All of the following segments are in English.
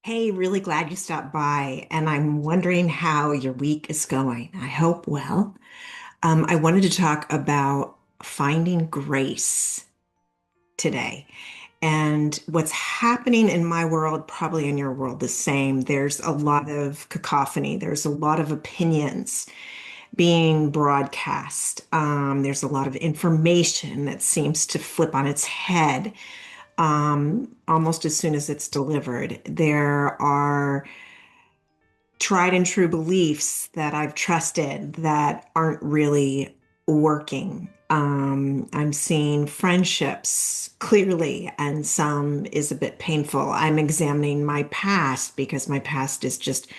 Hey, really glad you stopped by, and I'm wondering how your week is going. I hope well. I wanted to talk about finding grace today. And what's happening in my world, probably in your world, the same. There's a lot of cacophony, there's a lot of opinions being broadcast. There's a lot of information that seems to flip on its head almost as soon as it's delivered. There are tried and true beliefs that I've trusted that aren't really working. I'm seeing friendships clearly, and some is a bit painful. I'm examining my past because my past is just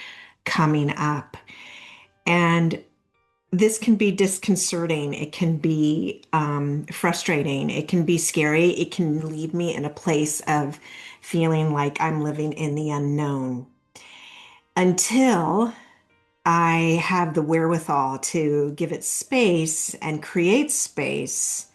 coming up. And this can be disconcerting. It can be frustrating. It can be scary. It can leave me in a place of feeling like I'm living in the unknown until I have the wherewithal to give it space and create space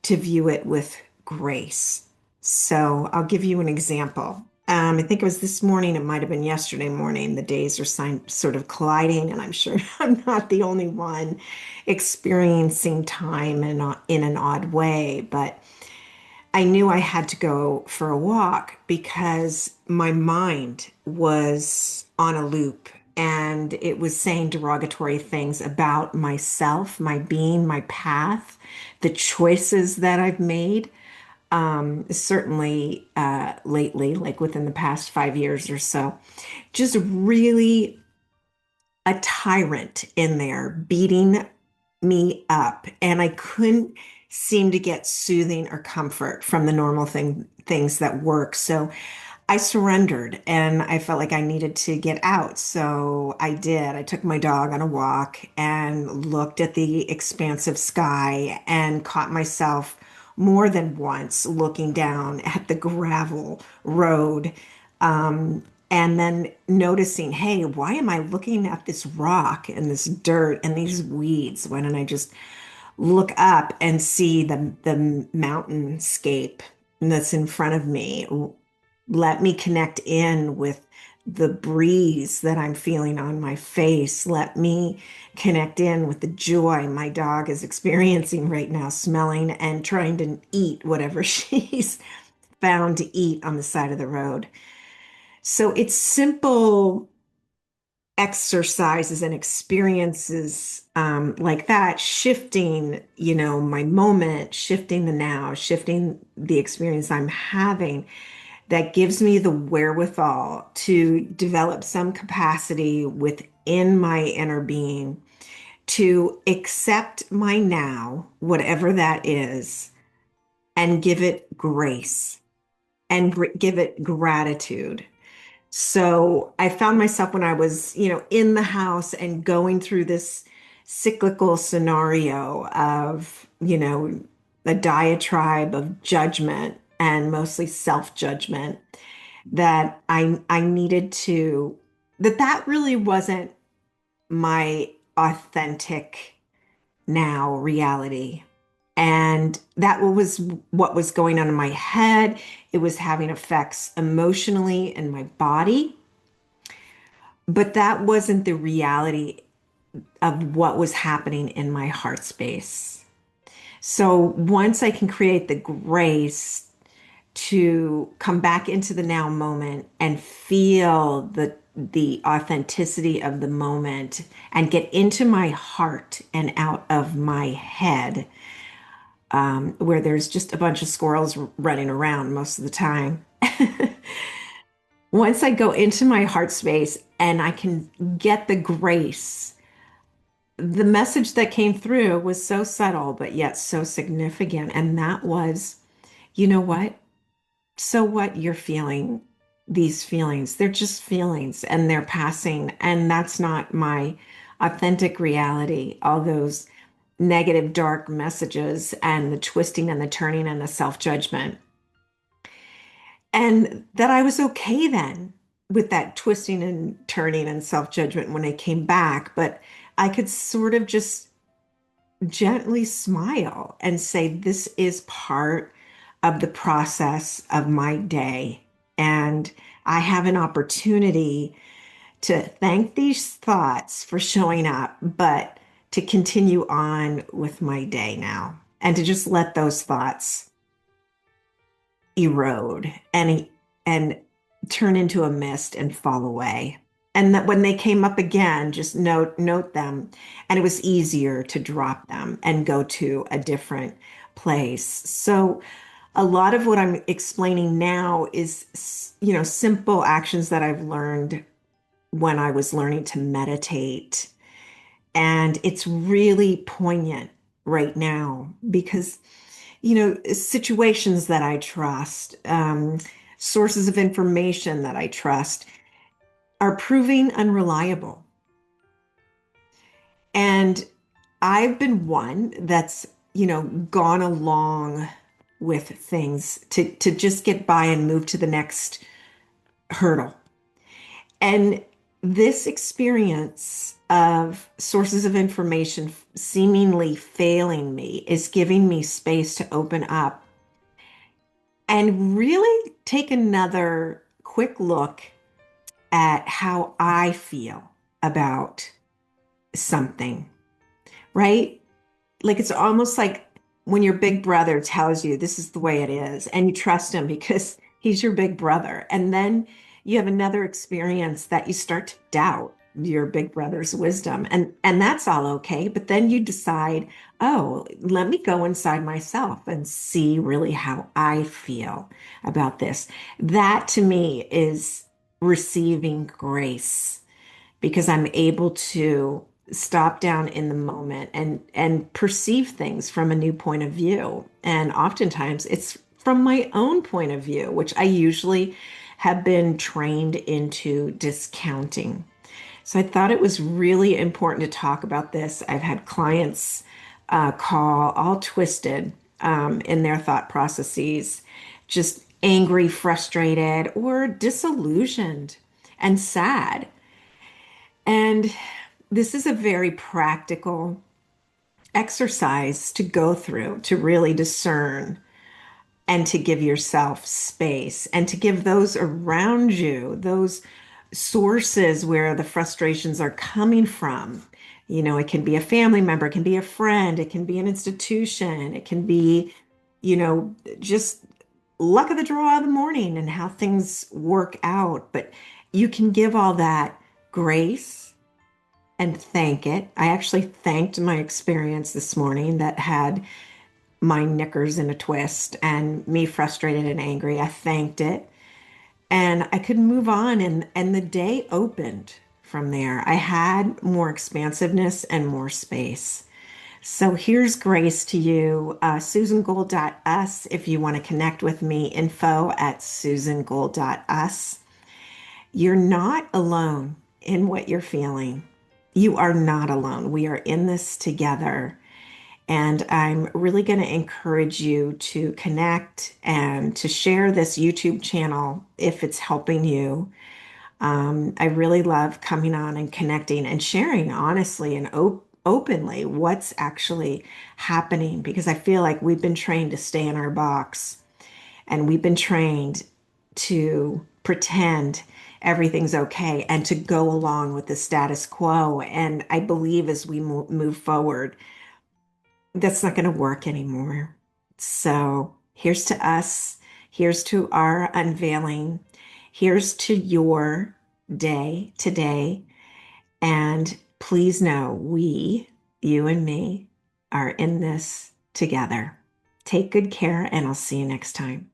to view it with grace. So I'll give you an example. I think it was this morning, it might have been yesterday morning. The days are sort of colliding, and I'm sure I'm not the only one experiencing time in an odd way. But I knew I had to go for a walk because my mind was on a loop and it was saying derogatory things about myself, my being, my path, the choices that I've made. Certainly lately, like within the past 5 years or so, just really a tyrant in there beating me up, and I couldn't seem to get soothing or comfort from the normal things that work. So I surrendered and I felt like I needed to get out. So I did. I took my dog on a walk and looked at the expansive sky and caught myself more than once looking down at the gravel road. And then noticing, hey, why am I looking at this rock and this dirt and these weeds? Why don't I just look up and see the mountainscape that's in front of me? Let me connect in with the breeze that I'm feeling on my face. Let me connect in with the joy my dog is experiencing right now, smelling and trying to eat whatever she's found to eat on the side of the road. So it's simple exercises and experiences like that, shifting, my moment, shifting the now, shifting the experience I'm having that gives me the wherewithal to develop some capacity within my inner being to accept my now, whatever that is, and give it grace and give it gratitude. So I found myself when I was, in the house and going through this cyclical scenario of, a diatribe of judgment and mostly self-judgment that I needed to, that really wasn't my authentic now reality. And that was what was going on in my head. It was having effects emotionally in my body, but that wasn't the reality of what was happening in my heart space. So once I can create the grace to come back into the now moment and feel the authenticity of the moment and get into my heart and out of my head, where there's just a bunch of squirrels running around most of the time. Once I go into my heart space and I can get the grace, the message that came through was so subtle, but yet so significant. And that was, you know what? So what you're feeling these feelings, they're just feelings and they're passing. And that's not my authentic reality. All those negative, dark messages and the twisting and the turning and the self-judgment. And that I was okay then with that twisting and turning and self-judgment when I came back. But I could sort of just gently smile and say, this is part of the process of my day. And I have an opportunity to thank these thoughts for showing up, but to continue on with my day now and to just let those thoughts erode and turn into a mist and fall away. And that when they came up again, just note them. And it was easier to drop them and go to a different place. So a lot of what I'm explaining now is, simple actions that I've learned when I was learning to meditate. And it's really poignant right now because, situations that I trust, sources of information that I trust are proving unreliable. And I've been one that's, gone along with things to just get by and move to the next hurdle. And this experience of sources of information seemingly failing me is giving me space to open up and really take another quick look at how I feel about something, right? Like it's almost like when your big brother tells you this is the way it is, and you trust him because he's your big brother. And then you have another experience that you start to doubt your big brother's wisdom. And that's all okay. But then you decide, oh, let me go inside myself and see really how I feel about this. That to me is receiving grace because I'm able to stop down in the moment and perceive things from a new point of view. And oftentimes it's from my own point of view, which I usually have been trained into discounting. So I thought it was really important to talk about this. I've had clients call all twisted in their thought processes, just angry, frustrated, or disillusioned and sad. And this is a very practical exercise to go through to really discern and to give yourself space and to give those around you, those sources where the frustrations are coming from. It can be a family member, it can be a friend, it can be an institution, it can be, just luck of the draw of the morning and how things work out. But you can give all that grace and thank it. I actually thanked my experience this morning that had my knickers in a twist and me frustrated and angry. I thanked it and I could move on and the day opened from there. I had more expansiveness and more space. So here's grace to you, susangold.us. If you want to connect with me, info@susangold.us. You're not alone in what you're feeling. You are not alone. We are in this together. And I'm really going to encourage you to connect and to share this YouTube channel if it's helping you. I really love coming on and connecting and sharing honestly and openly what's actually happening because I feel like we've been trained to stay in our box and we've been trained to pretend everything's okay and to go along with the status quo. And I believe as we move forward, that's not going to work anymore. So here's to us. Here's to our unveiling. Here's to your day today. And please know we, you and me, are in this together. Take good care, and I'll see you next time.